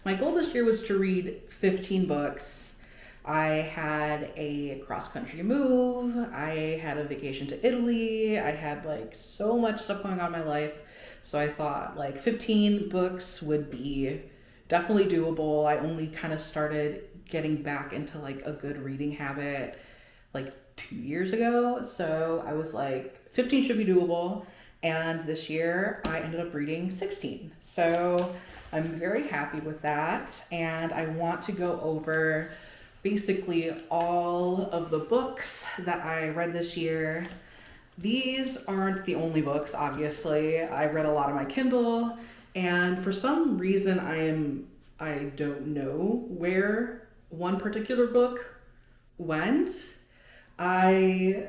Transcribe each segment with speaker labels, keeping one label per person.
Speaker 1: My goal this year was to read 15 books. I had a cross-country move. I had a vacation to Italy. I had like so much stuff going on in my life. So I thought like 15 books would be definitely doable. I only kind of started getting back into like a good reading habit like 2 years ago. So I was like, 15 should be doable. And this year I ended up reading 16. So I'm very happy with that. And I want to go over basically all of the books that I read this year. These aren't the only books, obviously. I read a lot on my Kindle, and for some reason I don't know where one particular book went. I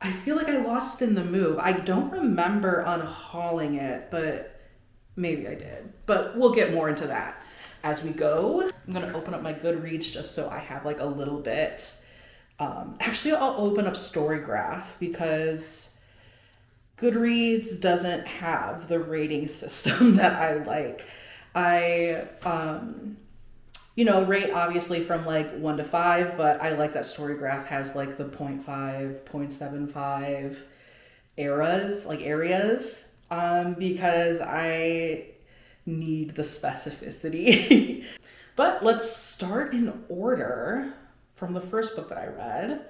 Speaker 1: I feel like I lost it in the move. I don't remember unhauling it, but maybe I did. But we'll get more into that as we go. I'm gonna open up my Goodreads just so I have like a little bit. Actually, I'll open up Storygraph because Goodreads doesn't have the rating system that I like. I, rate obviously from like 1 to 5, but I like that Storygraph has like the 0.5, 0.75 areas, because I need the specificity. But let's start in order from the first book that I read,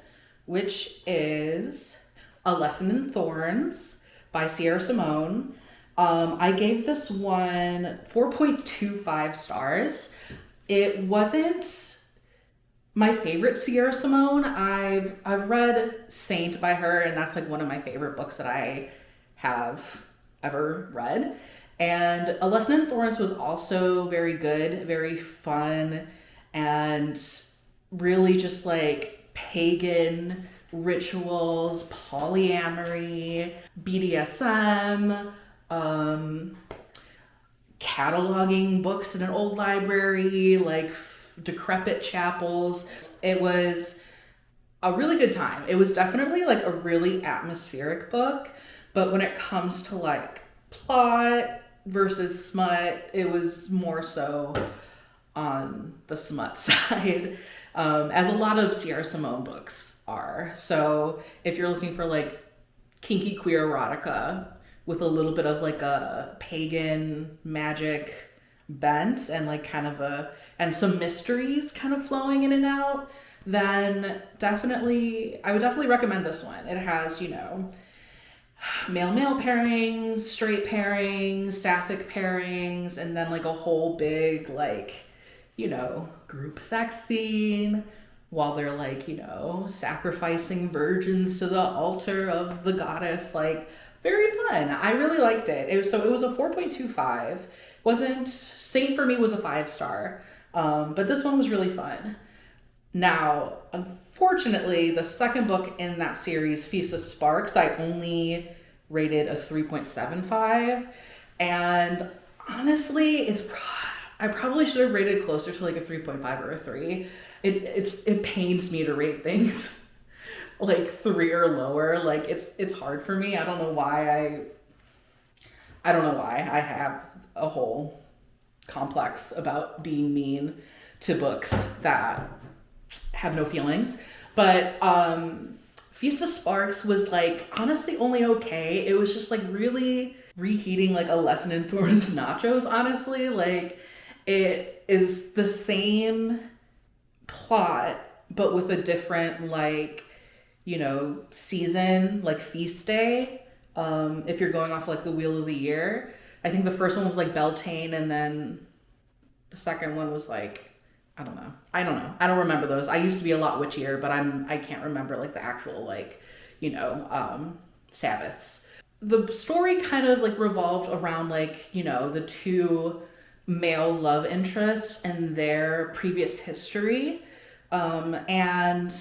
Speaker 1: which is A Lesson in Thorns by Sierra Simone. I gave this one 4.25 stars. It wasn't my favorite Sierra Simone. I've read Saint by her, and that's like one of my favorite books that I have ever read. And A Lesson in Thorns was also very good, very fun, and really just like pagan rituals, polyamory, BDSM, cataloging books in an old library, like decrepit chapels. It was a really good time. It was definitely like a really atmospheric book, but when it comes to like plot versus smut, it was more so on the smut side, as a lot of Sierra Simone books are. So if you're looking for like kinky queer erotica with a little bit of like a pagan magic bent and like and some mysteries kind of flowing in and out, then I would definitely recommend this one. It has, male pairings, straight pairings, sapphic pairings, and then like a whole big like, group sex scene while they're like, sacrificing virgins to the altar of the goddess. Like, very fun. I really liked it. It was a 4.25. Wasn't Saint for me was a 5 star. But this one was really fun. Now, unfortunately, the second book in that series, Feast of Sparks, I only rated a 3.75. And honestly, I probably should have rated closer to like a 3.5 or a 3. It pains me to rate things like 3 or lower. Like it's hard for me. I don't know why I have a whole complex about being mean to books that have no feelings. But Feast of Sparks was like honestly only okay. It was just like really reheating like A Lesson in Thorns nachos, honestly. Like it is the same plot but with a different like season, like feast day. If you're going off like the Wheel of the Year, I think the first one was like Beltane, and then the second one was like I don't know. I don't remember those. I used to be a lot witchier, but I can't remember like the actual like Sabbaths. The story kind of like revolved around like the two male love interests and their previous history, and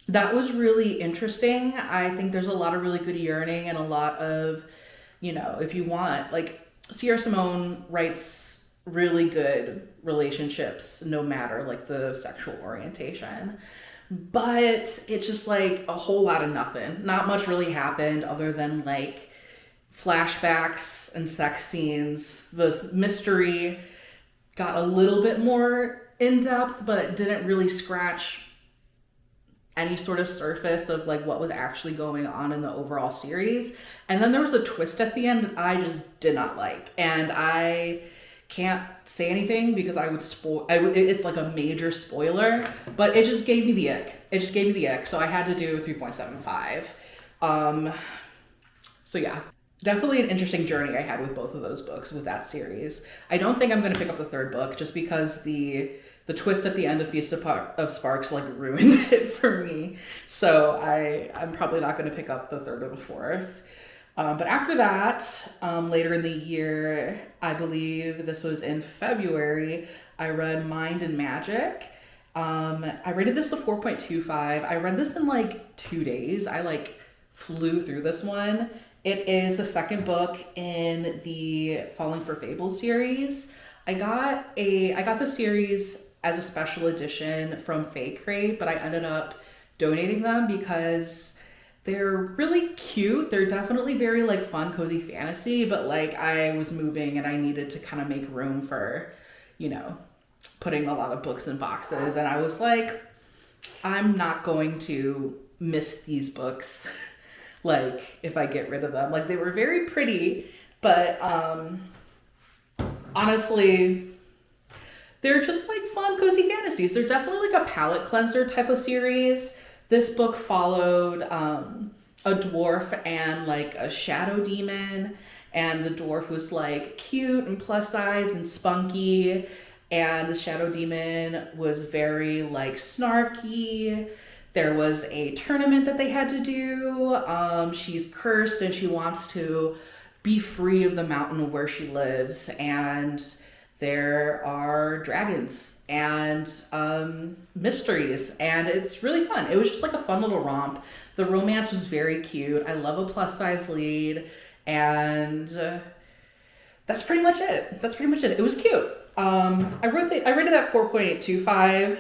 Speaker 1: that was really interesting. I think there's a lot of really good yearning and a lot of, if you want, like Sierra Simone writes really good relationships, no matter like the sexual orientation. But it's just like a whole lot of nothing. Not much really happened other than like flashbacks and sex scenes. The mystery got a little bit more in depth, but didn't really scratch any sort of surface of like what was actually going on in the overall series. And then there was a twist at the end that I just did not like, and I can't say anything because I would spoil. It's like a major spoiler, but it just gave me the ick. It just gave me the ick, so I had to do 3.75. So yeah, definitely an interesting journey I had with both of those books with that series. I don't think I'm going to pick up the third book just because the twist at the end of Feast of Sparks like ruined it for me. So I'm probably not going to pick up the third or the fourth. But after that, later in the year, I believe this was in February, I read Mind and Magic. I rated this a 4.25. I read this in like 2 days. I like flew through this one. It is the second book in the Falling for Fable series. I got the series as a special edition from Fake Crate, but I ended up donating them because they're really cute. They're definitely very like fun, cozy fantasy, but like I was moving and I needed to kind of make room for, you know, putting a lot of books in boxes. And I was like, I'm not going to miss these books like if I get rid of them. Like they were very pretty, but honestly, they're just like fun, cozy fantasies. They're definitely like a palate cleanser type of series. This book followed a dwarf and like a shadow demon, and the dwarf was like cute and plus size and spunky, and the shadow demon was very like snarky. There was a tournament that they had to do. She's cursed and she wants to be free of the mountain where she lives, and there are dragons and mysteries, and it's really fun. It was just like a fun little romp. The romance was very cute. I love a plus size lead, and that's pretty much it. It was cute. I rated that 4.25.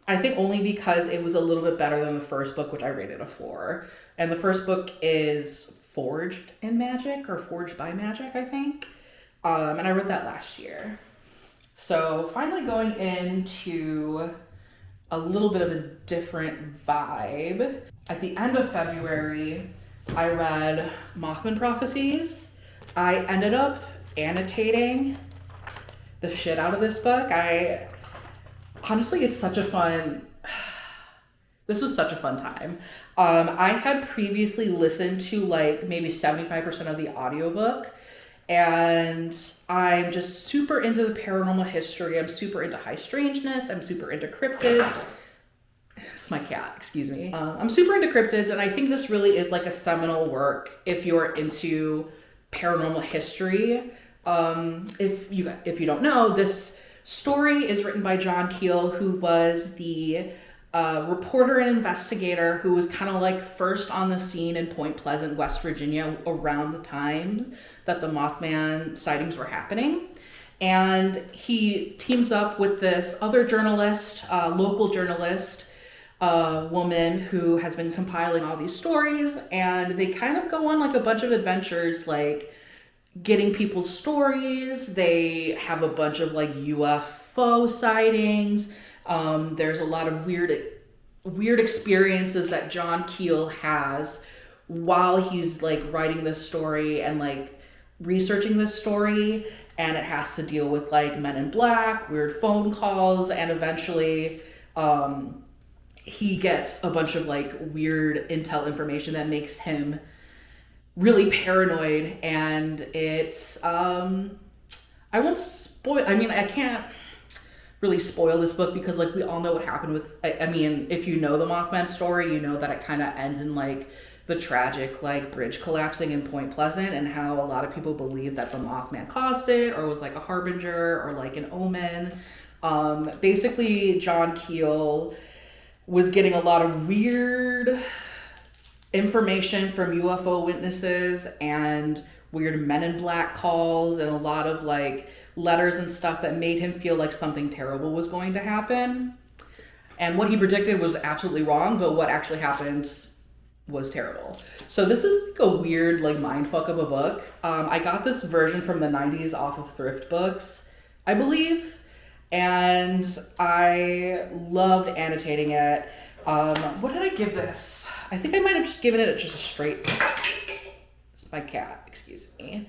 Speaker 1: I think only because it was a little bit better than the first book, which I rated a 4. And the first book is Forged in Magic, or Forged by Magic, I think. And I read that last year. So finally going into a little bit of a different vibe. At the end of February, I read Mothman Prophecies. I ended up annotating the shit out of this book. Honestly, it's such a fun... This was such a fun time. I had previously listened to like maybe 75% of the audiobook, and I'm just super into the paranormal history. I'm super into high strangeness. I'm super into cryptids. It's my cat, excuse me. I'm super into cryptids, and I think this really is like a seminal work if you're into paranormal history. If you don't know, this story is written by John Keel, who was the reporter and investigator who was kind of like first on the scene in Point Pleasant, West Virginia, around the time that the Mothman sightings were happening. And he teams up with this other journalist, local journalist, woman who has been compiling all these stories, and they kind of go on like a bunch of adventures, like getting people's stories. They have a bunch of like UFO sightings. There's a lot of weird experiences that John Keel has while he's like writing this story and like researching this story, and it has to deal with like men in black, weird phone calls, and eventually he gets a bunch of like weird intel information that makes him really paranoid. And it's I won't spoil, I mean, I can't really spoil this book because like we all know what happened with, I mean, if you know the Mothman story, you know that it kind of ends in like the tragic like bridge collapsing in Point Pleasant, and how a lot of people believe that the Mothman caused it or was like a harbinger or like an omen. Basically, John Keel was getting a lot of weird information from UFO witnesses and weird men in black calls and a lot of like letters and stuff that made him feel like something terrible was going to happen. And what he predicted was absolutely wrong, but what actually happened was terrible. So this is like a weird like mindfuck of a book. I got this version from the 90s off of Thrift Books, I believe. and I loved annotating it. What did I give this? I think I might have just given it just a straight. It's my cat, excuse me.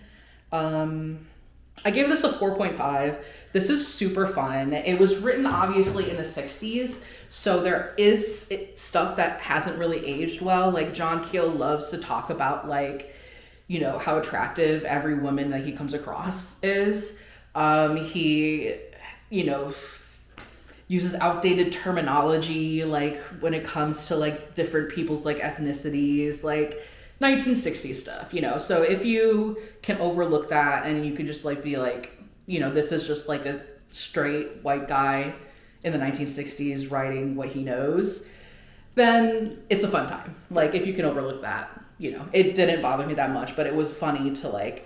Speaker 1: I gave this a 4.5. This is super fun. It was written obviously in the 60s, so there is stuff that hasn't really aged well. Like John Keel loves to talk about like, you know, how attractive every woman that he comes across is. He, you know, uses outdated terminology like when it comes to like different people's like ethnicities, like 1960s stuff, you know. So if you can overlook that and you can just like be like, you know, this is just like a straight white guy in the 1960s writing what he knows, then it's a fun time. Like if you can overlook that, you know, it didn't bother me that much, but it was funny to like,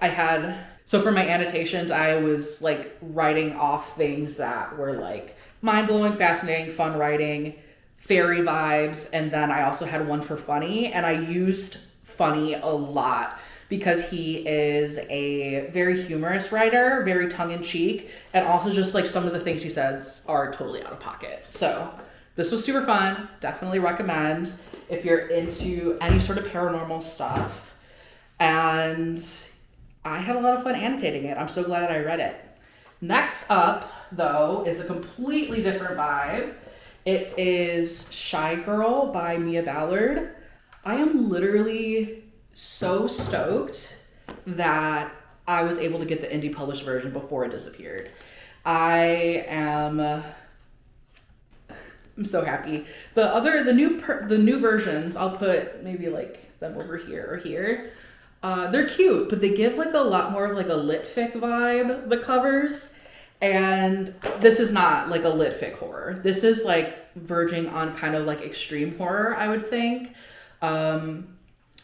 Speaker 1: so for my annotations, I was like writing off things that were like mind-blowing, fascinating, fun writing, fairy vibes, and then I also had one for funny, and I used funny a lot because he is a very humorous writer, very tongue-in-cheek, and also just like some of the things he says are totally out of pocket. So this was super fun. Definitely recommend if you're into any sort of paranormal stuff. And I had a lot of fun annotating it. I'm so glad that I read it. Next up, though, is a completely different vibe. It is Shy Girl by Mia Ballard. I am literally so stoked that I was able to get the indie published version before it disappeared. I'm so happy. The new versions, I'll put maybe like them over here or here. They're cute, but they give like a lot more of like a lit fic vibe, the covers. And this is not like a lit fic horror. This is like verging on kind of like extreme horror, I would think.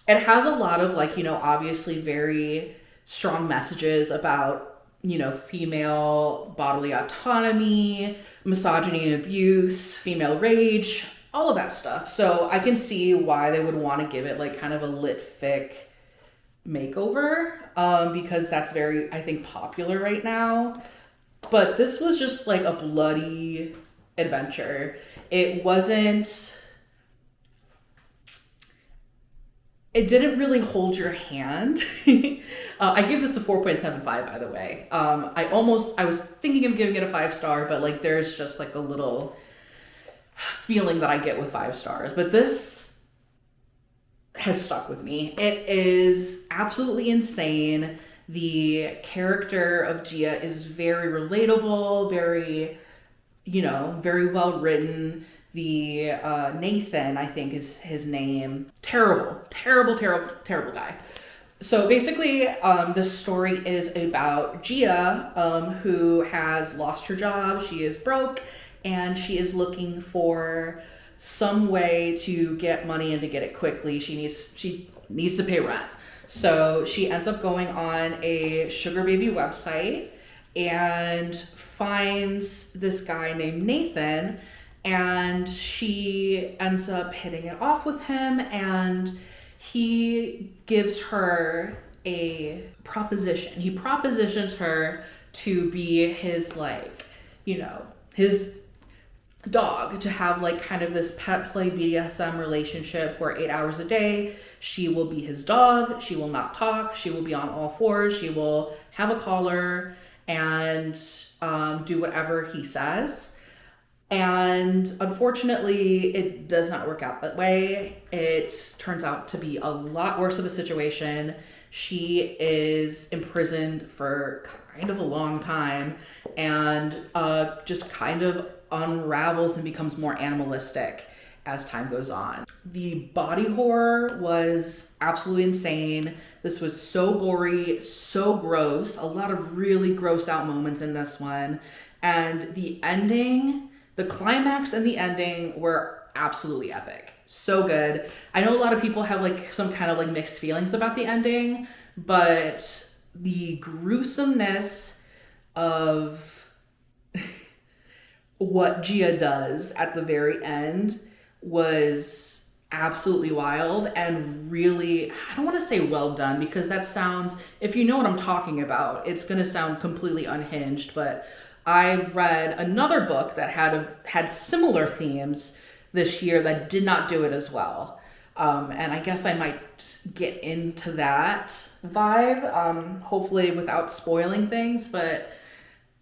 Speaker 1: It has a lot of like, you know, obviously very strong messages about, you know, female bodily autonomy, misogyny and abuse, female rage, all of that stuff. So I can see why they would want to give it like kind of a lit fic makeover, because that's very, I think, popular right now. But this was just like a bloody adventure. It didn't really hold your hand. I gave this a 4.75, by the way. I was thinking of giving it a 5-star, but like there's just like a little feeling that I get with 5 stars. But this has stuck with me. It is absolutely insane. The character of Gia is very relatable, very, you know, very well written. The Nathan, I think is his name. Terrible guy. So basically, the story is about Gia, who has lost her job. She is broke, and she is looking for some way to get money and to get it quickly. She needs to pay rent. So she ends up going on a sugar baby website and finds this guy named Nathan, and she ends up hitting it off with him, and he gives her a proposition. He propositions her to be his, like, you know, his dog, to have like kind of this pet play BDSM relationship where 8 hours a day she will be his dog. She will not talk. She will be on all fours. She will have a collar and do whatever he says. And unfortunately, it does not work out that way. It turns out to be a lot worse of a situation. She is imprisoned for kind of a long time and just kind of unravels and becomes more animalistic as time goes on. The body horror was absolutely insane. This was so gory, so gross, a lot of really gross out moments in this one. And the ending, the climax and the ending were absolutely epic. So good. I know a lot of people have like some kind of like mixed feelings about the ending, but the gruesomeness of what Gia does at the very end was absolutely wild and really, I don't want to say well done, because that sounds, if you know what I'm talking about, it's going to sound completely unhinged, but I read another book that had similar themes this year that did not do it as well. And I guess I might get into that vibe, hopefully without spoiling things. But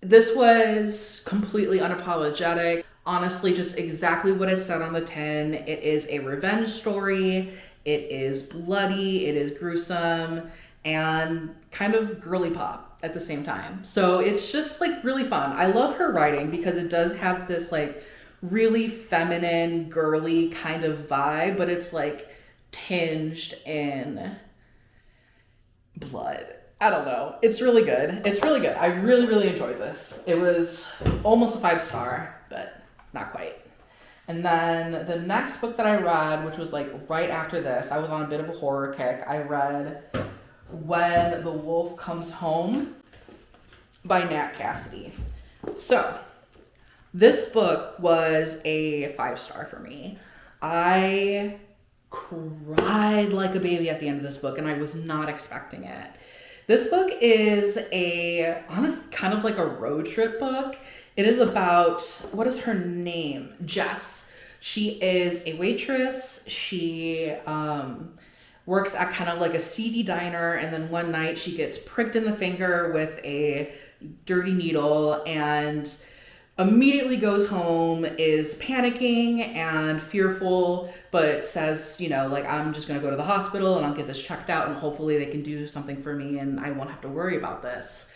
Speaker 1: this was completely unapologetic. Honestly, just exactly what it said on the tin. It is a revenge story. It is bloody. It is gruesome and kind of girly pop at the same time. So it's just like really fun. I love her writing because it does have this like really feminine, girly kind of vibe, but it's like tinged in blood. I don't know. It's really good. It's really good. I really, really enjoyed this. It was almost a 5-star, but not quite. And then the next book that I read, which was like right after this, I was on a bit of a horror kick. I read When the Wolf Comes Home by Nat Cassidy. So, this book was a 5-star for me. I cried like a baby at the end of this book, and I was not expecting it. This book is kind of like a road trip book. It is about, what is her name? Jess. She is a waitress. She works at kind of like a seedy diner, and then one night she gets pricked in the finger with a dirty needle and immediately goes home, is panicking and fearful, but says, like, I'm just going to go to the hospital and I'll get this checked out and hopefully they can do something for me and I won't have to worry about this.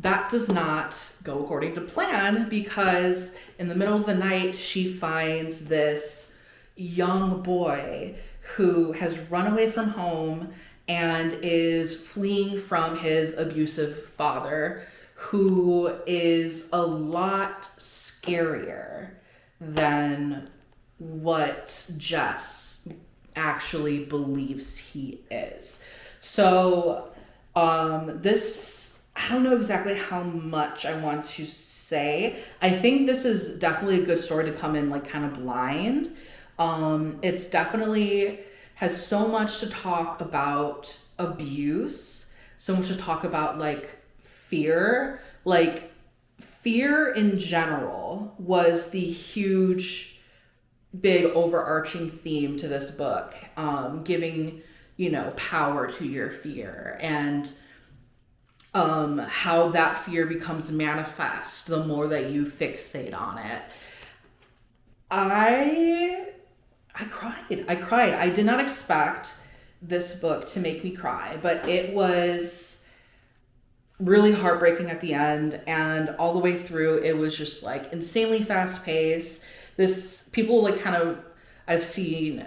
Speaker 1: That does not go according to plan because in the middle of the night, she finds this young boy who has run away from home and is fleeing from his abusive father, who is a lot scarier than what Jess actually believes he is. So, this, I don't know exactly how much I want to say. I think this is definitely a good story to come in like kind of blind. It's definitely has so much to talk about abuse, so much to talk about like fear. Like fear in general was the huge, big overarching theme to this book, giving, power to your fear and how that fear becomes manifest the more that you fixate on it. I cried. I did not expect this book to make me cry, but it was really heartbreaking at the end, and all the way through it was just like insanely fast paced. People like kind of, I've seen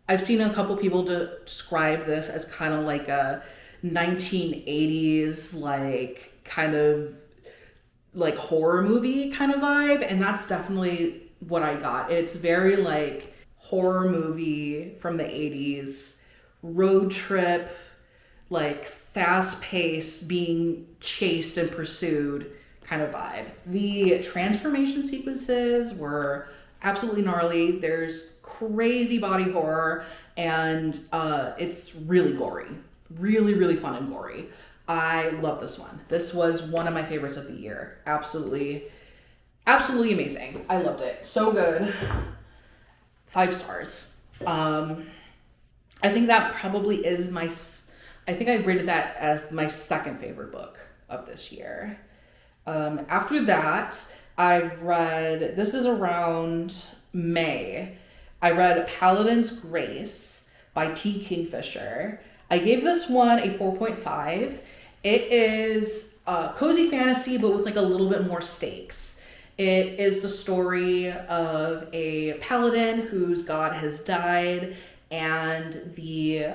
Speaker 1: a couple people describe this as kind of like a 1980s like kind of like horror movie kind of vibe, and that's definitely what I got. It's very like horror movie from the 80s, road trip, like fast pace, being chased and pursued kind of vibe. The transformation sequences were absolutely gnarly. There's crazy body horror, and it's really gory. Really, really fun and gory. I love this one. This was one of my favorites of the year. Absolutely, absolutely amazing. I loved it. So good. 5 stars. I think that probably is I think I rated that as my second favorite book of this year. After that, this is around May, I read Paladin's Grace by T. Kingfisher. I gave this one a 4.5. It is cozy fantasy, but with like a little bit more stakes. It is the story of a paladin whose god has died, and the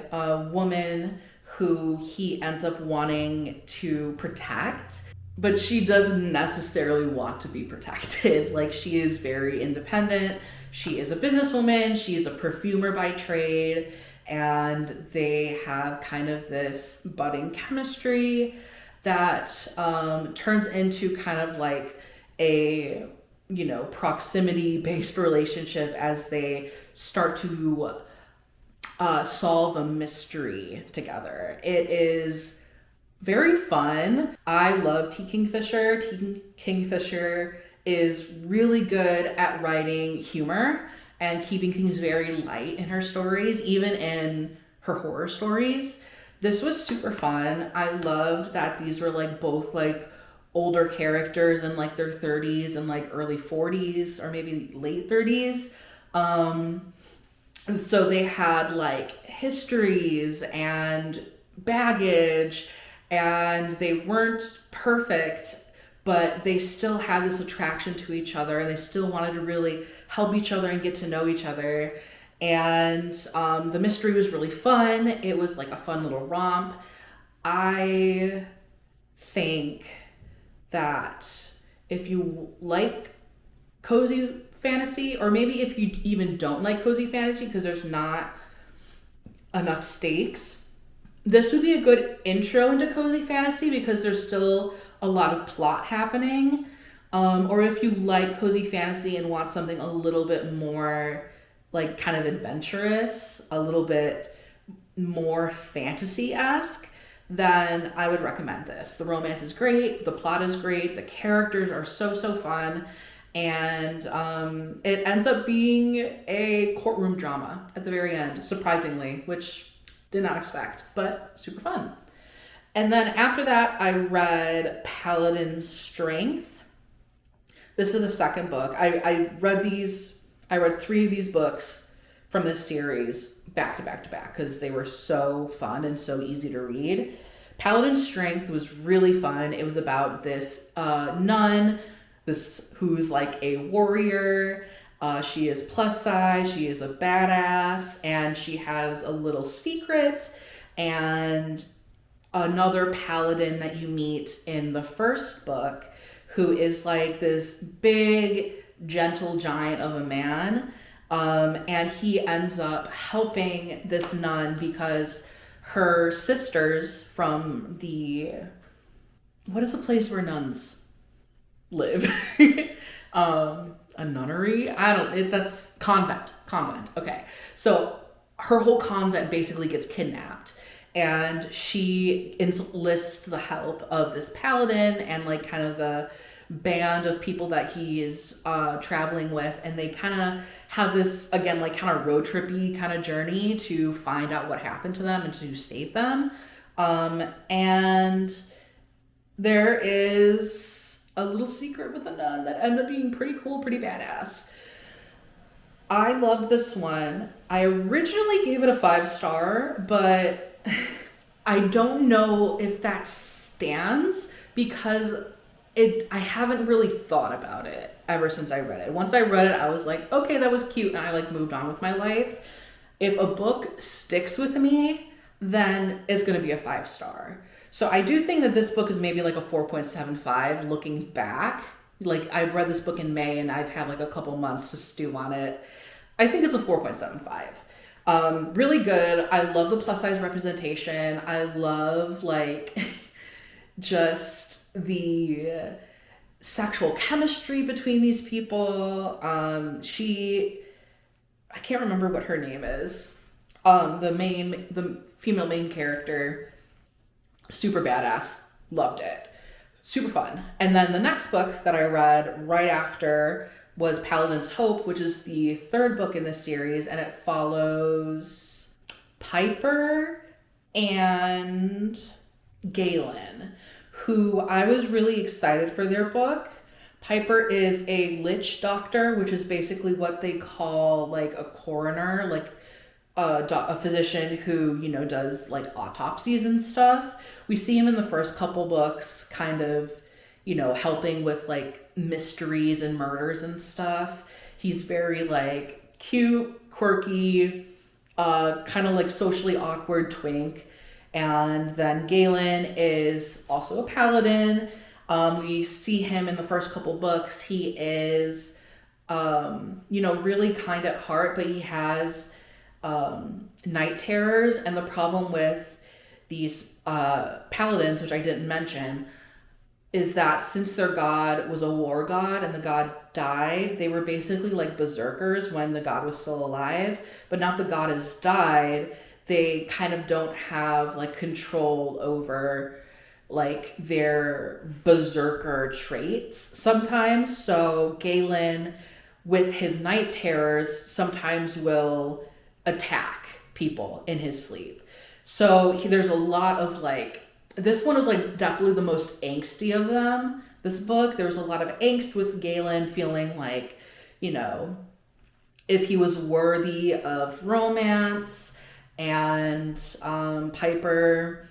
Speaker 1: woman who he ends up wanting to protect, but she doesn't necessarily want to be protected. Like, she is very independent. She is a businesswoman. She is a perfumer by trade, and they have kind of this budding chemistry that turns into kind of like a, proximity-based relationship as they start to solve a mystery together. It is very fun. I love T. Kingfisher. T. Kingfisher is really good at writing humor and keeping things very light in her stories, even in her horror stories. This was super fun. I loved that these were like both like older characters in like their 30s and like early 40s or maybe late 30s. And so they had like histories and baggage, and they weren't perfect, but they still had this attraction to each other, and they still wanted to really help each other and get to know each other. And the mystery was really fun. It was like a fun little romp. I think that if you like cozy fantasy, or maybe if you even don't like cozy fantasy because there's not enough stakes, this would be a good intro into cozy fantasy because there's still a lot of plot happening. Or if you like cozy fantasy and want something a little bit more like kind of adventurous, a little bit more fantasy-esque, then I would recommend this. The romance is great, the plot is great, the characters are so fun, and it ends up being a courtroom drama at the very end, surprisingly, which did not expect, but super fun. And then after that, I read Paladin's Strength. This is the second book. I read 3 of these books from this series back to back to back because they were so fun and so easy to read. Paladin's Strength was really fun. It was about this nun, who's like a warrior. She is plus size, she is a badass, and she has a little secret. And another paladin that you meet in the first book, who is like this big, gentle giant of a man. And he ends up helping this nun because her sisters from what is the place where nuns live? A nunnery? That's convent. Okay. So her whole convent basically gets kidnapped, and she enlists the help of this paladin and like kind of the band of people that he is traveling with, and they kind of have this, again, like kind of road trippy kind of journey to find out what happened to them and to save them. And there is a little secret with a nun that ended up being pretty cool, pretty badass. I loved this one. I originally gave it a 5-star, but I don't know if that stands because I haven't really thought about it ever since I read it. Once I read it, I was like, okay, that was cute, and I like moved on with my life. If a book sticks with me, then it's going to be a 5-star. So I do think that this book is maybe like a 4.75 looking back. Like, I read this book in May and I've had like a couple months to stew on it. I think it's a 4.75. Really good. I love the plus size representation. I love like just the sexual chemistry between these people. I can't remember what her name is. The female main character, super badass. Loved it. Super fun. And then the next book that I read right after was Paladin's Hope, which is the 3rd book in this series, and it follows Piper and Galen, who I was really excited for their book. Piper is a lich doctor, which is basically what they call like a coroner, like a physician who, does like autopsies and stuff. We see him in the first couple books kind of, helping with like mysteries and murders and stuff. He's very like cute, quirky, kind of like socially awkward twink. And then Galen is also a paladin. We see him in the first couple books. He is, really kind at heart, but he has night terrors. And the problem with these paladins, which I didn't mention, is that since their god was a war god and the god died, they were basically like berserkers when the god was still alive. But now the god has died, they kind of don't have like control over like their berserker traits sometimes. So Galen, with his night terrors, sometimes will attack people in his sleep. So there's a lot of like, this one is like definitely the most angsty of them. This book, there was a lot of angst with Galen feeling like, you know, if he was worthy of romance, and Piper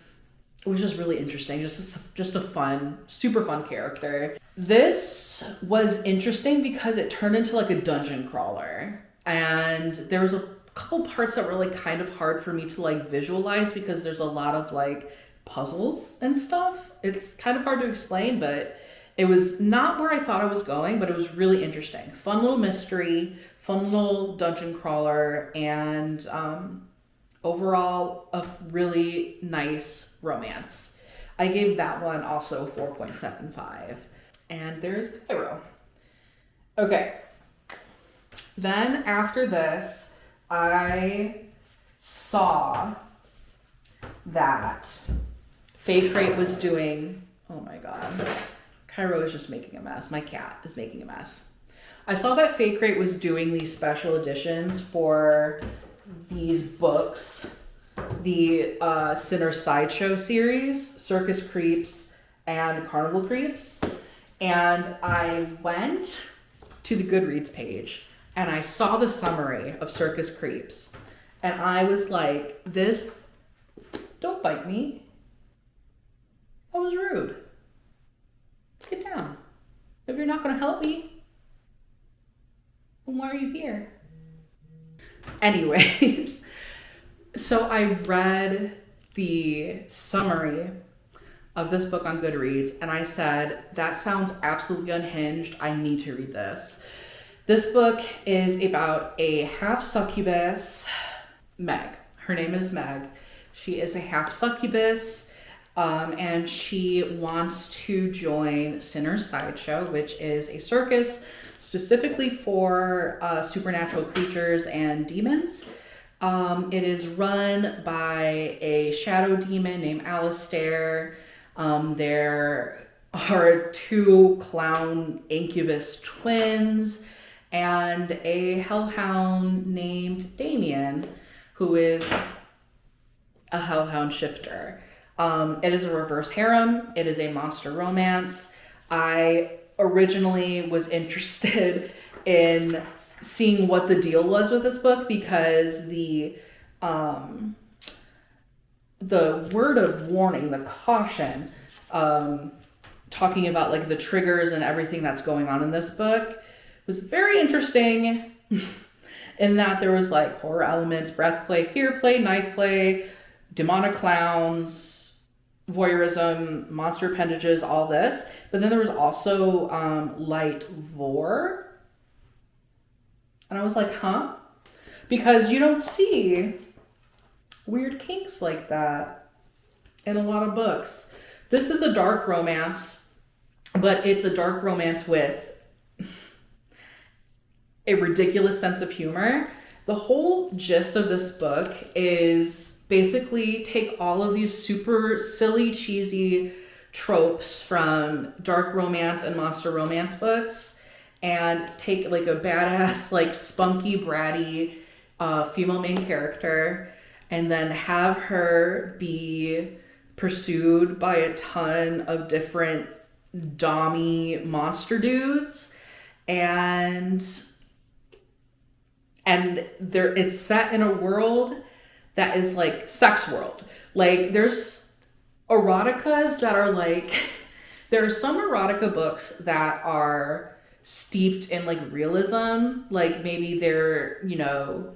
Speaker 1: was just really interesting. Just a fun, super fun character. This was interesting because it turned into like a dungeon crawler, and there was a couple parts that were like kind of hard for me to like visualize because there's a lot of like puzzles and stuff. It's kind of hard to explain, but it was not where I thought I was going, but it was really interesting. Fun little mystery, fun little dungeon crawler, and overall a really nice romance. I gave that one also 4.75. And there's Cairo. Okay. Then after this, I saw that Faith Crate was doing, oh my God, Cairo is just making a mess. My cat is making a mess. I saw that Faith Crate was doing these special editions for these books, the Sinner Sideshow series, Circus Creeps and Carnival Creeps. And I went to the Goodreads page and I saw the summary of Circus Creeps. And I was like, this, don't bite me. That was rude. Get down. If you're not going to help me, then why are you here? Anyways, so I read the summary of this book on Goodreads and I said, that sounds absolutely unhinged. I need to read this. This book is about a half succubus, Meg. Her name is Meg. She is a half succubus, and she wants to join Sinner's Sideshow, which is a circus specifically for supernatural creatures and demons. It is run by a shadow demon named Alistair. There are 2 clown incubus twins and a hellhound named Damien, who is a hellhound shifter. It is a reverse harem. It is a monster romance. I originally was interested in seeing what the deal was with this book because the word of warning, the caution, talking about like the triggers and everything that's going on in this book was very interesting in that there was like horror elements, breath play, fear play, knife play, demonic clowns, voyeurism, monster appendages, all this. But then there was also light vor. And I was like, huh? Because you don't see weird kinks like that in a lot of books. This is a dark romance, but it's a dark romance with a ridiculous sense of humor. The whole gist of this book is basically take all of these super silly, cheesy tropes from dark romance and monster romance books and take like a badass, like spunky, bratty female main character and then have her be pursued by a ton of different dommy monster dudes, and it's set in a world that is like sex world. Like there's eroticas that are like, there are some erotica books that are steeped in like realism. Like maybe they're, you know,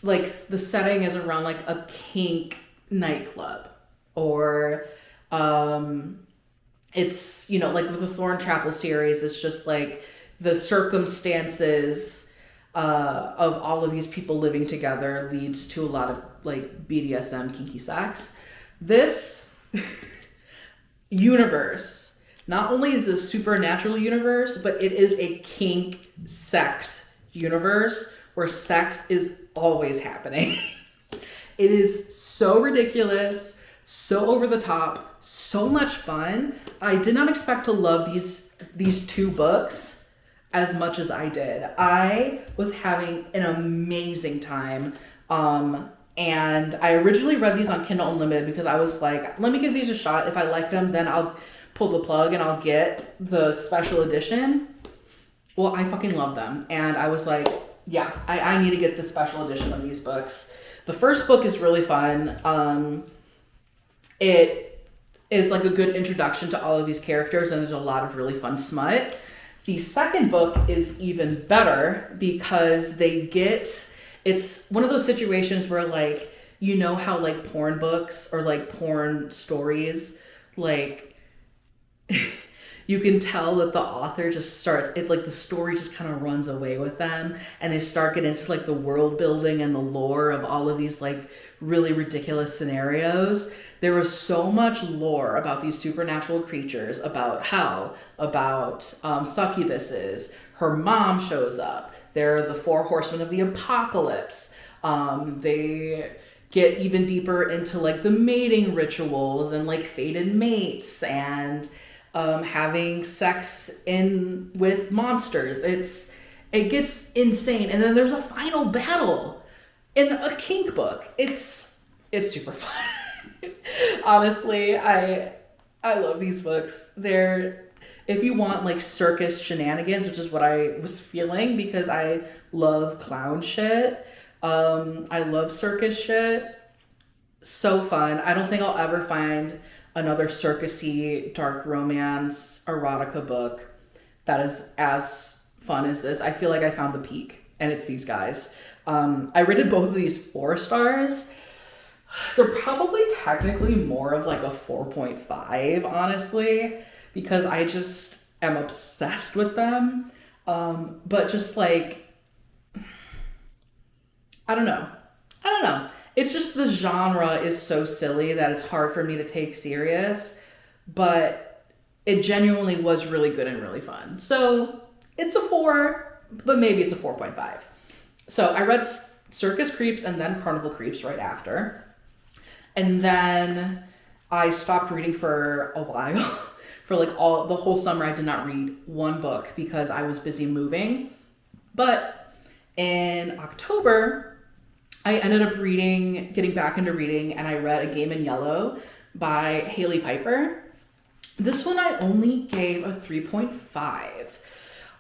Speaker 1: like the setting is around like a kink nightclub, or it's, you know, like with the Thorn Chapel series, it's just like the circumstances of all of these people living together leads to a lot of like BDSM, kinky sex. This universe not only is a supernatural universe, but it is a kink sex universe where sex is always happening. It is so ridiculous, so over the top, so much fun. I did not expect to love these two books as much as I did. I was having an amazing time. And I originally read these on Kindle Unlimited because I was like, let me give these a shot. If I like them, then I'll pull the plug and I'll get the special edition. Well, I fucking love them. And I was like, yeah, I need to get the special edition of these books. The first book is really fun. It is like a good introduction to all of these characters, and there's a lot of really fun smut. The second book is even better because it's one of those situations where, like, you know how like porn books or like porn stories, like you can tell that the author just the story just kind of runs away with them, and they start getting into like the world building and the lore of all of these like really ridiculous scenarios. There was so much lore about these supernatural creatures, about hell, about succubuses. Her mom shows up. They're the four horsemen of the apocalypse. They get even deeper into like the mating rituals and like fated mates and having sex with monsters. It gets insane. And then there's a final battle in a kink book. It's super fun. Honestly, I love these books. If you want like circus shenanigans, which is what I was feeling because I love clown shit. I love circus shit. So fun. I don't think I'll ever find another circusy dark romance erotica book that is as fun as this. I feel like I found the peak, and it's these guys. I rated both of these 4 stars. They're probably technically more of like a 4.5, honestly, because I just am obsessed with them. But just like, I don't know. It's just the genre is so silly that it's hard for me to take serious, but it genuinely was really good and really fun. So it's a 4, but maybe it's a 4.5. So I read Circus Creeps and then Carnival Creeps right after. And then I stopped reading for a while. For like the whole summer, I did not read one book because I was busy moving. But in October, I ended up getting back into reading, and I read A Game in Yellow by Haley Piper. This one I only gave a 3.5.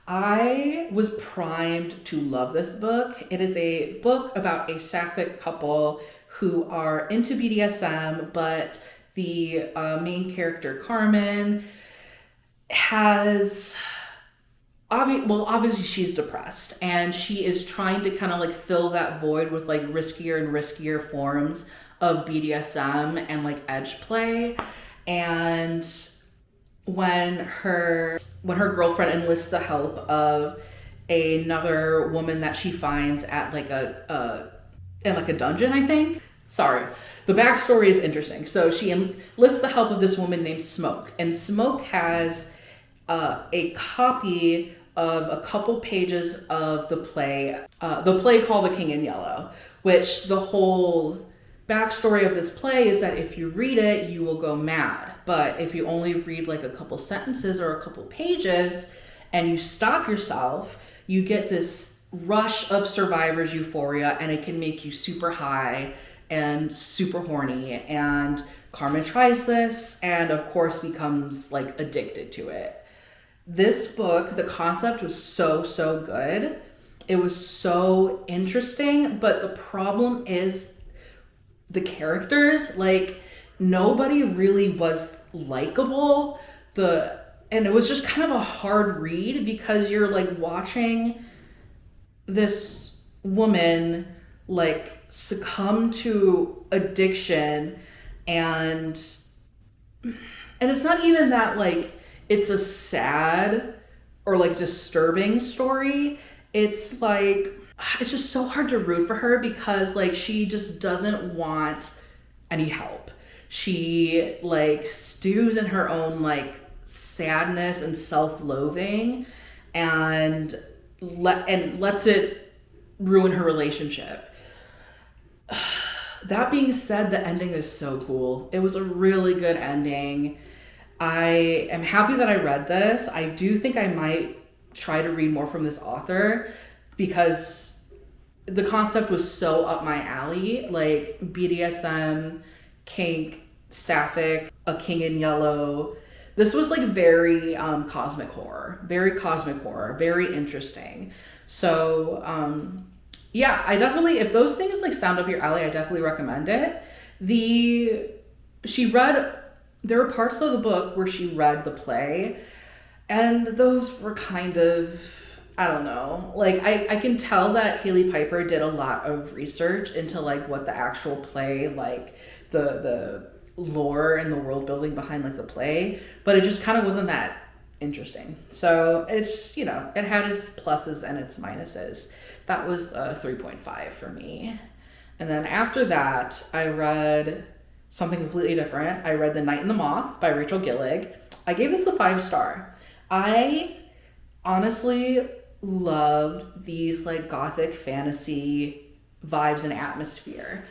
Speaker 1: I was primed to love this book. It is a book about a sapphic couple who are into BDSM, but the main character, Carmen, has... obviously she's depressed, and she is trying to kind of like fill that void with like riskier and riskier forms of BDSM and like edge play. And when her girlfriend enlists the help of another woman that she finds at like in like a dungeon, I think. Sorry. The backstory is interesting. So she enlists the help of this woman named Smoke, and Smoke has a copy of a couple pages of the play called A King in Yellow, which the whole backstory of this play is that if you read it, you will go mad. But if you only read like a couple sentences or a couple pages and you stop yourself, you get this rush of survivor's euphoria, and it can make you super high and super horny. And Carmen tries this and of course becomes like addicted to it. This book, the concept was so good. It was so interesting, but the problem is the characters. Like, nobody really was likable. And it was just kind of a hard read because you're like watching this woman like succumb to addiction, and it's not even that like it's a sad or like disturbing story. It's like, it's just so hard to root for her because like she just doesn't want any help. She like stews in her own like sadness and self-loathing and lets it ruin her relationship. That being said, the ending is so cool. It was a really good ending. I am happy that I read this. I do think I might try to read more from this author because the concept was so up my alley. Like BDSM, kink, sapphic, a king in yellow. This was like very cosmic horror, very interesting. So yeah, I definitely, if those things like sound up your alley, I definitely recommend it. The she read There were parts of the book where she read the play, and those were kind of, I don't know, like I can tell that Haley Piper did a lot of research into like what the actual play, like the lore and the world building behind like the play, but it just kind of wasn't that interesting. So it's, you know, it had its pluses and its minuses. That was a 3.5 for me. And then after that, I read something completely different. I read The Night and the Moth by Rachel Gillig. I gave this a 5-star. I honestly loved these like gothic fantasy vibes and atmosphere.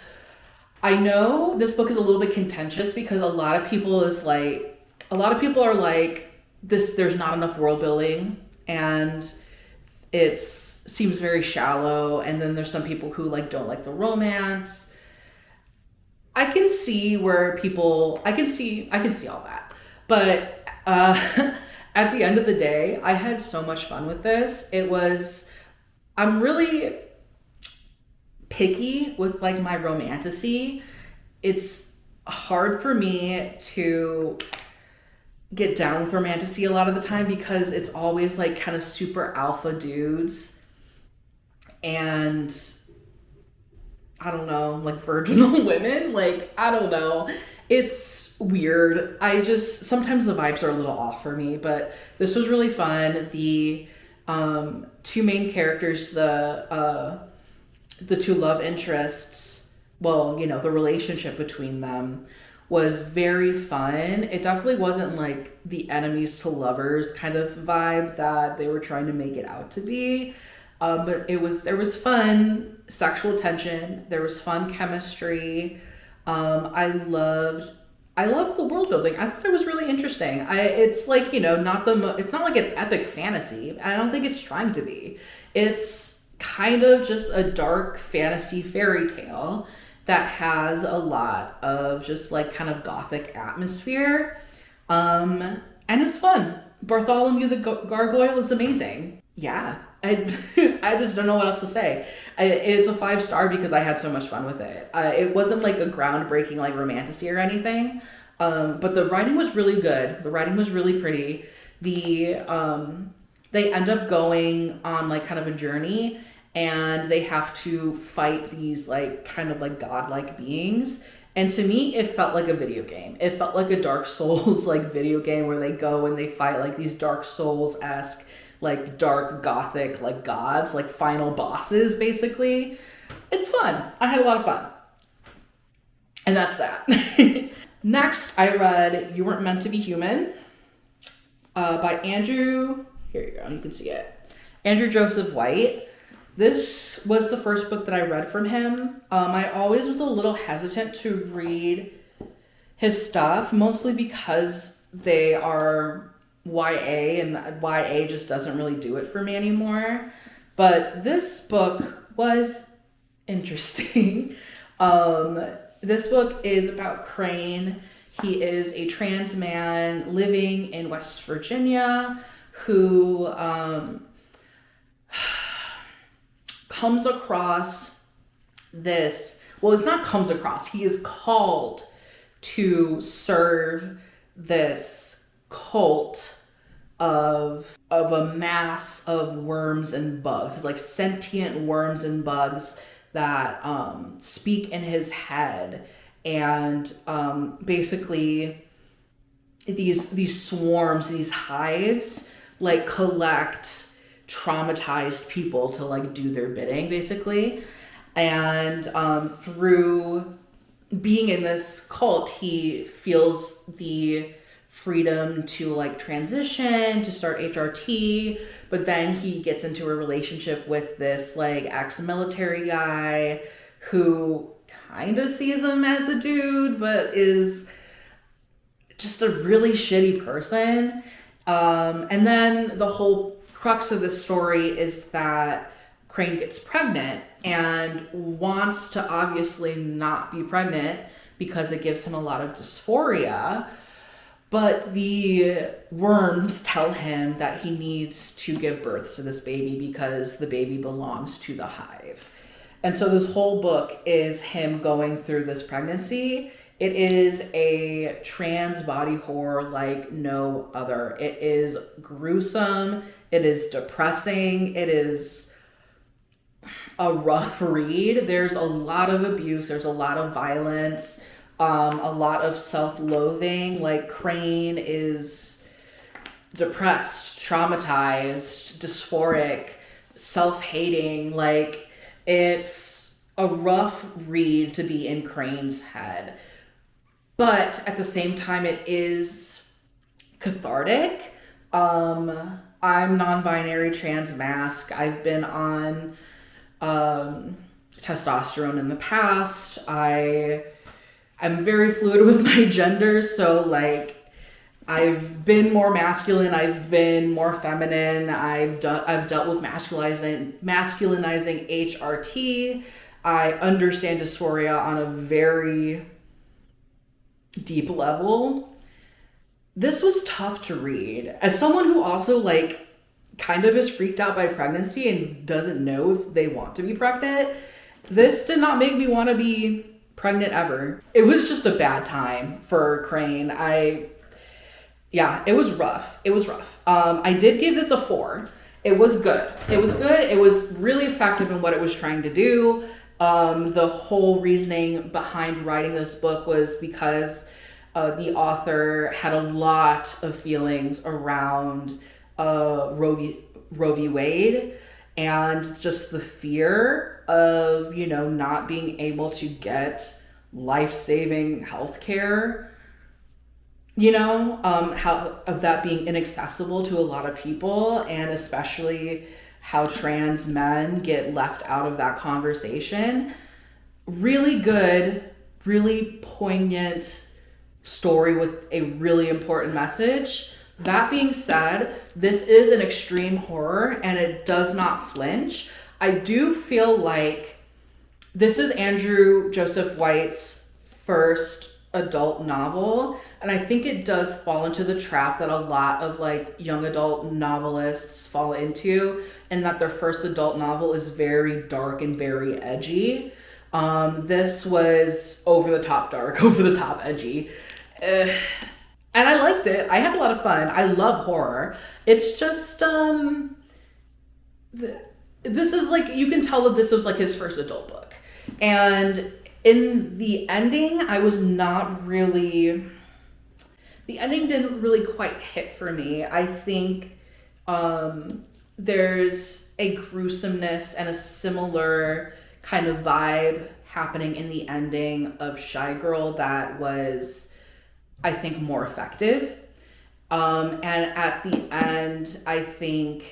Speaker 1: I know this book is a little bit contentious because a lot of people are like this, there's not enough world building and it seems very shallow, and then there's some people who like don't like the romance. I can see all that. But at the end of the day, I had so much fun with this. I'm really picky with like my romantasy. It's hard for me to get down with romantasy a lot of the time because it's always like kind of super alpha dudes and I don't know, like virginal women. Like, I don't know. It's weird. Sometimes the vibes are a little off for me, but this was really fun. The two main characters, the two love interests, well, you know, the relationship between them was very fun. It definitely wasn't like the enemies to lovers kind of vibe that they were trying to make it out to be. But there was fun sexual tension. There was fun chemistry. I loved the world building. I thought it was really interesting. It's like, you know, it's not like an epic fantasy. I don't think it's trying to be. It's kind of just a dark fantasy fairy tale that has a lot of just like kind of gothic atmosphere. And it's fun. Bartholomew the Gargoyle is amazing. Yeah. I just don't know what else to say. It's a 5-star because I had so much fun with it. It wasn't like a groundbreaking like romantasy or anything, but the writing was really good. The writing was really pretty. They end up going on like kind of a journey, and they have to fight these like kind of like godlike beings. And to me, it felt like a video game. It felt like a Dark Souls like video game where they go and they fight like these Dark Souls-esque like dark gothic like gods, like final bosses basically. It's fun. I had a lot of fun. And that's that. Next, I read You Weren't Meant to Be Human by Andrew, here you go, you can see it. Andrew Joseph White. This was the first book that I read from him. I always was a little hesitant to read his stuff, mostly because they are YA, and YA just doesn't really do it for me anymore. But this book was interesting. This book is about Crane. He is a trans man living in West Virginia who comes across this, well, it's not comes across, he is called to serve this cult of a mass of worms and bugs. It's like sentient worms and bugs that speak in his head, and basically these swarms, these hives, like collect traumatized people to like do their bidding basically. And through being in this cult, he feels the freedom to like transition, to start HRT, but then he gets into a relationship with this like ex-military guy who kind of sees him as a dude, but is just a really shitty person. And then the whole crux of this story is that Crane gets pregnant and wants to obviously not be pregnant because it gives him a lot of dysphoria. But the worms tell him that he needs to give birth to this baby because the baby belongs to the hive. And so this whole book is him going through this pregnancy. It is a trans body horror like no other. It is gruesome. It is depressing. It is a rough read. There's a lot of abuse. There's a lot of violence. A lot of self-loathing. Like, Crane is depressed, traumatized, dysphoric, self-hating. Like, it's a rough read to be in Crane's head. But at the same time, it is cathartic. I'm non-binary, trans, masc. I've been on testosterone in the past. I'm very fluid with my gender, so like I've been more masculine, I've been more feminine, I've dealt with masculinizing HRT. I understand dysphoria on a very deep level. This was tough to read. As someone who also like kind of is freaked out by pregnancy and doesn't know if they want to be pregnant, this did not make me want to be pregnant ever. It was just a bad time for Crane. It was rough. I did give this a 4. It was good. It was really effective in what it was trying to do. The whole reasoning behind writing this book was because the author had a lot of feelings around Roe v. Wade, and just the fear of, not being able to get life-saving healthcare, how of that being inaccessible to a lot of people, and especially how trans men get left out of that conversation. Really good, really poignant story with a really important message. That being said, this is an extreme horror and it does not flinch. I do feel like this is Andrew Joseph White's first adult novel, and I think it does fall into the trap that a lot of like young adult novelists fall into, and that their first adult novel is very dark and very edgy. This was over the top dark, over the top edgy. And I liked it. I had a lot of fun. I love horror. It's just, this is like, you can tell that this was like his first adult book. And in the ending, the ending didn't really quite hit for me. I think there's a gruesomeness and a similar kind of vibe happening in the ending of Shy Girl that was, I think, more effective. And at the end, I think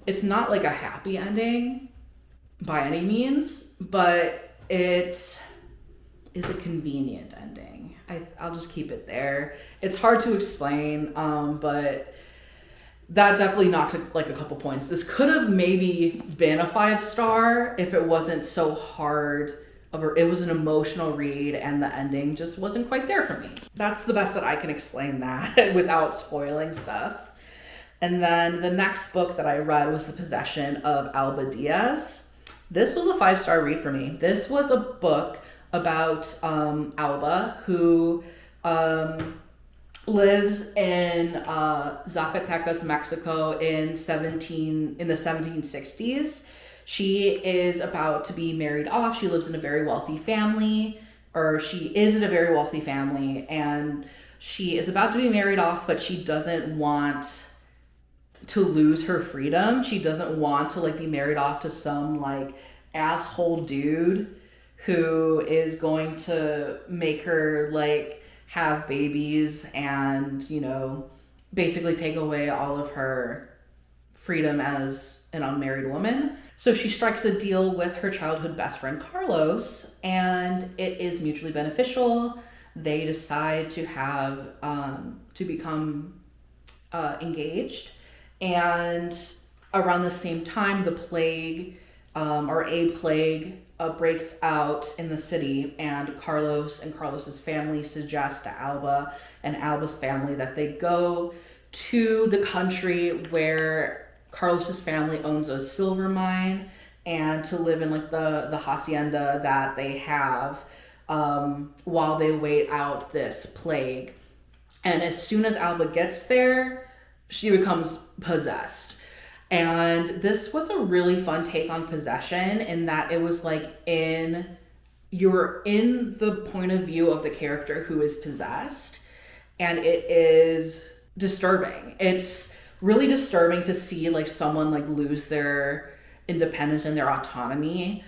Speaker 1: it's not like a happy ending by any means, but it is a convenient ending. I'll just keep it there. It's hard to explain, but that definitely knocked like a couple points. This could have maybe been a 5-star if it wasn't so hard. It was an emotional read and the ending just wasn't quite there for me. That's the best that I can explain that without spoiling stuff. And then the next book that I read was The Possession of Alba Diaz. This was a 5-star read for me. This was a book about Alba, who lives in Zacatecas, Mexico in the 1760s. She is about to be married off. She lives in a very wealthy family, and she is about to be married off, but she doesn't want to lose her freedom. She doesn't want to like be married off to some like asshole dude who is going to make her like have babies and, basically take away all of her freedom as an unmarried woman. So she strikes a deal with her childhood best friend Carlos, and it is mutually beneficial. They decide to have to become engaged, and around the same time, the plague or a plague breaks out in the city, and Carlos and Carlos's family suggest to Alba and Alba's family that they go to the country where Carlos's family owns a silver mine, and to live in like the hacienda that they have while they wait out this plague. And as soon as Alba gets there, she becomes possessed. And this was a really fun take on possession, in that it was like you're in the point of view of the character who is possessed, and it is disturbing. It's really disturbing to see like someone like lose their independence and their autonomy.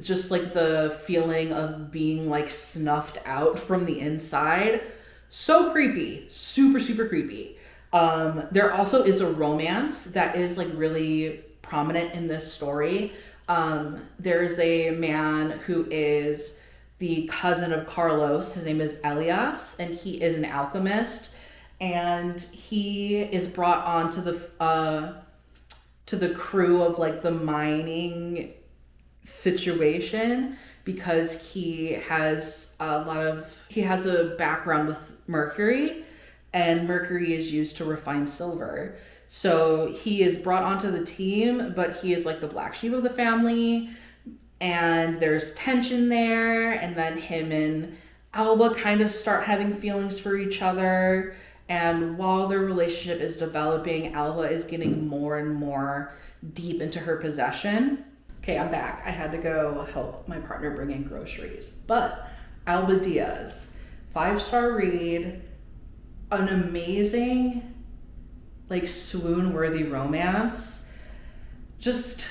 Speaker 1: Just like the feeling of being like snuffed out from the inside. So creepy, super, super creepy. There also is a romance that is like really prominent in this story. There's a man who is the cousin of Carlos. His name is Elias, and he is an alchemist. And he is brought on to the crew of like the mining situation because he has a background with mercury, and mercury is used to refine silver. So he is brought onto the team, but he is like the black sheep of the family, and there's tension there. And then him and Alba kind of start having feelings for each other. And while their relationship is developing, Alba is getting more and more deep into her possession. Okay, I'm back. I had to go help my partner bring in groceries. But Alba Diaz, 5-star read, an amazing, like swoon-worthy romance. Just,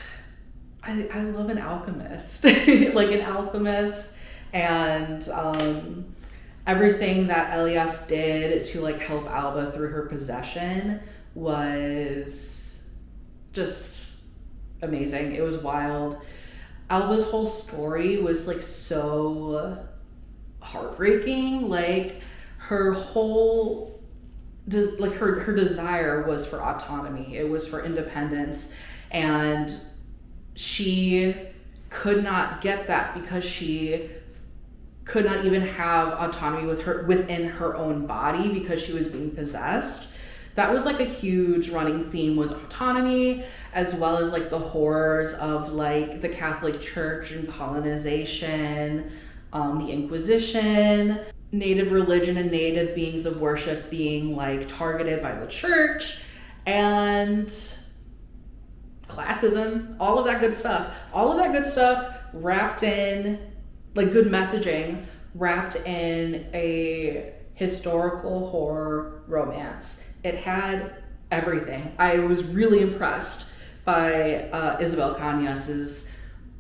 Speaker 1: I love an alchemist. Like an alchemist, and everything that Elias did to like help Alba through her possession was just amazing. It was wild. Alba's whole story was like so heartbreaking. Like her whole her desire was for autonomy. It was for independence, and she could not get that because she could not even have autonomy within her own body because she was being possessed. That was like a huge running theme, was autonomy, as well as like the horrors of like the Catholic Church and colonization, the Inquisition, native religion and native beings of worship being like targeted by the church, and classism, all of that good stuff wrapped in like good messaging, wrapped in a historical horror romance. It had everything. I was really impressed by Isabel Cañas's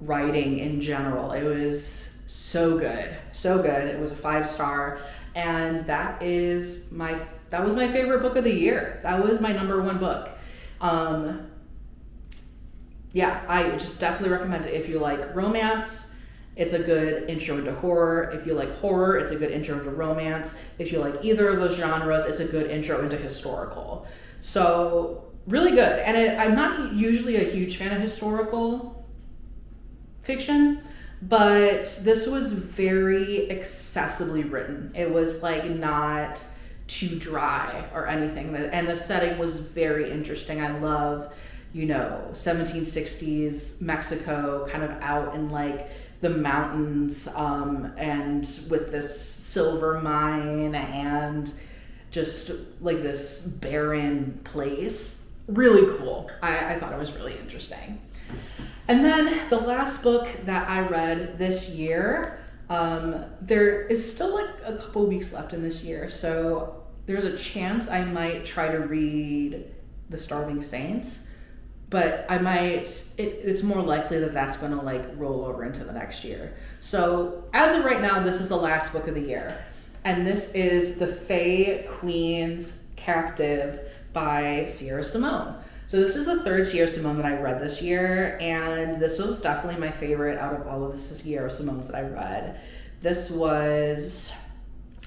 Speaker 1: writing in general. It was so good, so good. It was a 5-star, and that was my favorite book of the year. That was my number 1 book. Yeah, I just definitely recommend it. If you like romance, it's a good intro into horror. If you like horror, it's a good intro into romance. If you like either of those genres, it's a good intro into historical. So really good. And I'm not usually a huge fan of historical fiction, but this was very accessibly written. It was like not too dry or anything. And the setting was very interesting. I love, 1760s Mexico, kind of out in like the mountains, and with this silver mine and just like this barren place. Really cool. I thought it was really interesting. And then the last book that I read this year, there is still like a couple weeks left in this year, so there's a chance I might try to read The Starving Saints. But it's more likely that that's going to like roll over into the next year. So as of right now, this is the last book of the year. And this is The Fae Queen's Captive by Sierra Simone. So this is the third Sierra Simone that I read this year, and this was definitely my favorite out of all of the Sierra Simones that I read. This was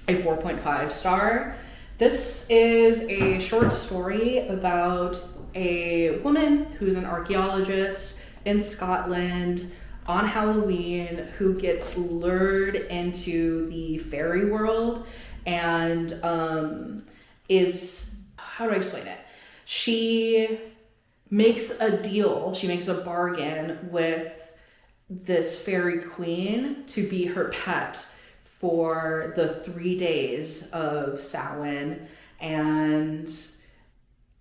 Speaker 1: a 4.5 star. This is a short story about a woman who's an archaeologist in Scotland on Halloween who gets lured into the fairy world and how do I explain it? She makes a deal, she makes a bargain with this fairy queen to be her pet for the 3 days of Samhain, and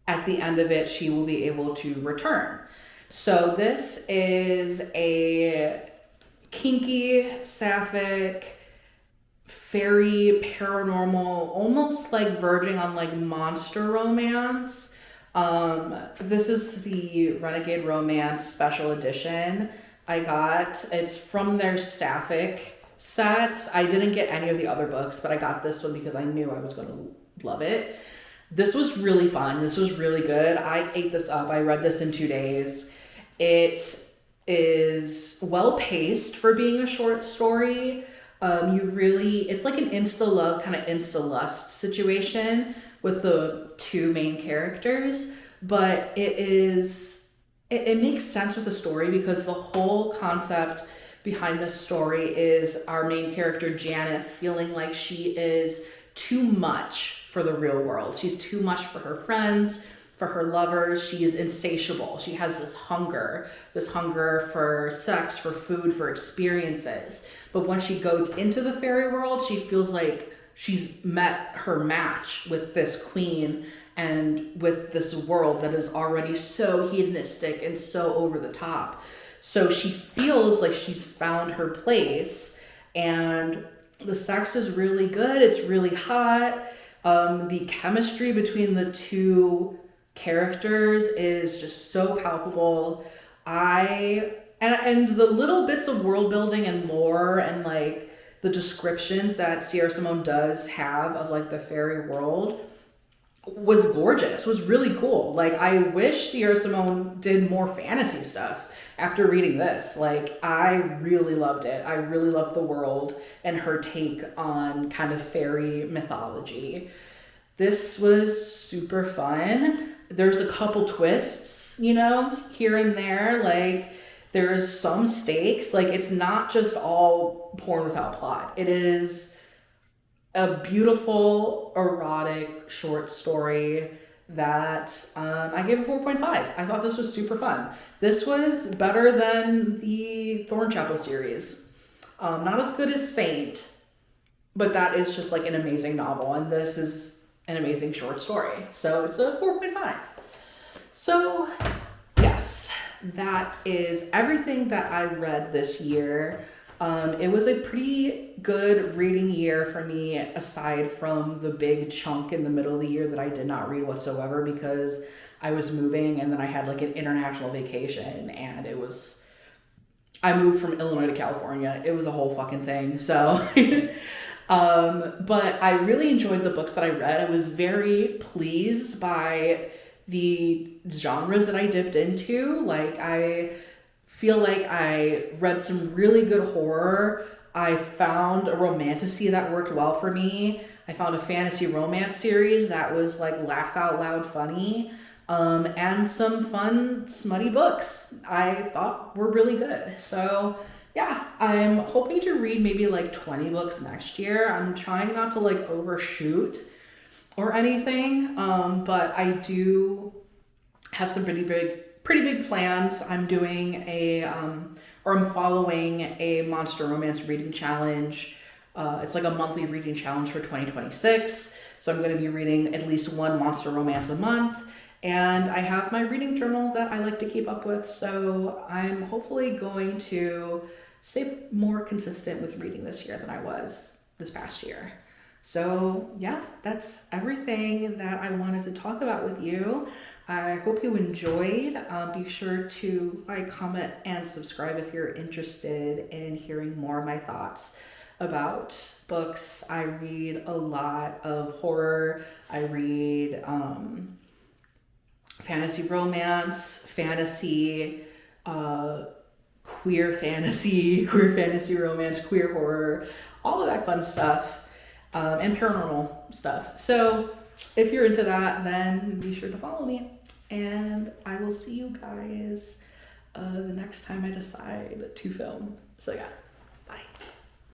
Speaker 1: at the end of it, she will be able to return. So this is a kinky, sapphic, fairy, paranormal, almost like verging on like monster romance. This is the Renegade Romance Special Edition I got. It's from their sapphic set. I didn't get any of the other books, but I got this one because I knew I was going to love it. This was really fun. This was really good. I ate this up. I read this in 2 days. It is well paced for being a short story. It's like an insta love, kind of insta lust situation with the two main characters, but it makes sense with the story because the whole concept behind this story is our main character, Janeth, feeling like she is too much for the real world. She's too much for her friends, for her lovers. She is insatiable. She has this hunger for sex, for food, for experiences. But when she goes into the fairy world, she feels like she's met her match with this queen and with this world that is already so hedonistic and so over the top. So she feels like she's found her place, and the sex is really good. It's really hot. The chemistry between the two characters is just so palpable. And the little bits of world building and lore and like the descriptions that Sierra Simone does have of like the fairy world was gorgeous, was really cool. Like, I wish Sierra Simone did more fantasy stuff after reading this. Like, I really loved it. I really loved the world and her take on kind of fairy mythology. This was super fun. There's a couple twists, here and there. Like, there's some stakes. Like, it's not just all porn without plot. It is a beautiful, erotic short story that I gave a 4.5. I thought this was super fun. This was better than the Thornchapel series. Not as good as Saint, but that is just like an amazing novel, and this is an amazing short story. So it's a 4.5. So yes, that is everything that I read this year. It was a pretty good reading year for me, aside from the big chunk in the middle of the year that I did not read whatsoever because I was moving, and then I had like an international vacation, and I moved from Illinois to California. It was a whole fucking thing. So, but I really enjoyed the books that I read. I was very pleased by the genres that I dipped into. Like, I feel like I read some really good horror. I found a romantasy that worked well for me. I found a fantasy romance series that was like laugh out loud funny. And some fun smutty books I thought were really good. So yeah, I'm hoping to read maybe like 20 books next year. I'm trying not to like overshoot or anything. But I do have some pretty big plans. I'm doing I'm following a Monster Romance reading challenge. It's like a monthly reading challenge for 2026. So I'm going to be reading at least one Monster Romance a month. And I have my reading journal that I like to keep up with. So I'm hopefully going to stay more consistent with reading this year than I was this past year. So yeah, that's everything that I wanted to talk about with you. I hope you enjoyed. Be sure to like, comment, and subscribe if you're interested in hearing more of my thoughts about books. I read a lot of horror. I read fantasy romance, fantasy, queer fantasy, queer fantasy romance, queer horror, all of that fun stuff, and paranormal stuff. So if you're into that, then be sure to follow me. And I will see you guys the next time I decide to film. So yeah.